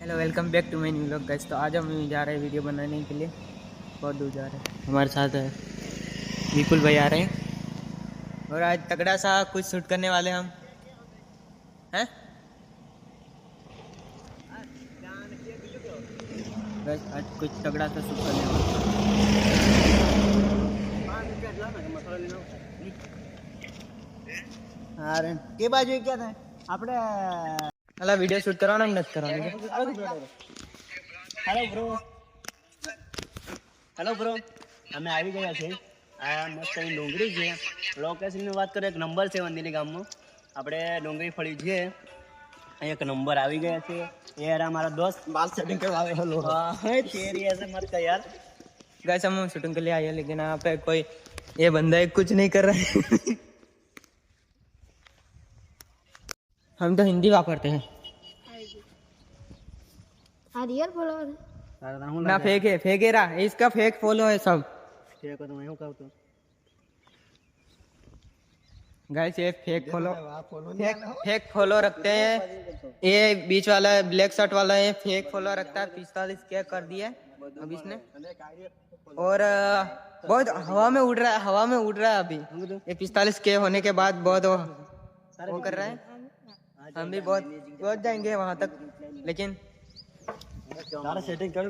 Hello welcome back to my new vlog guys. तो आज हम जा रहे हैं वीडियो बनाने के लिए, बहुत दूर जा रहे हैं। हमारे साथ है विपुल भाई आ रहे हैं और आज तगड़ा सा कुछ शूट करने वाले हम हैं। बस आज कुछ तगड़ा सा शूट करने वाले के बाजू क्या था આપણે અલા વિડિયો શૂટ કરવાનો ને નથી કરવાનો। હેલો બ્રો, અમે આવી ગયા છે। આ મસ્ત અહીં ડુંગળી છે। લોકેશનની વાત કરીએ, એક નંબર છે વંદીલી ગામમાં। આપણે ડુંગળી ફળી છે, અહીં એક નંબર આવી ગયા છે। ये रहा हमारा दोस्त, बाल सेटिंग करवावे हो लोग। हाँ तेरी ऐसे मत कर यार। गाइस हम शूटिंग के लिए आए हैं, लेकिन यहाँ पे कोई ये बंदा कुछ नहीं कर रहा है। हम तो हिंदी वापरते हैं रियल फॉलोअर ना, फेक है रहा, इसका फेक फॉलो है सब। ठीक है तो मैं हूँ कहूँ तो गाइस ये फेक फॉलो रखते हैं। ये बीच वाला ब्लैक शर्ट वाला ये फेक फॉलो रखता है। 45 के कर दिया अब इसने, और बहुत हवा में उड़ रहा है अभी। ये 45 के होने के बाद बहुत वो कर रहा है। हम भी बहुत जाएंगे वहां तक, लेकिन सेटिंग कर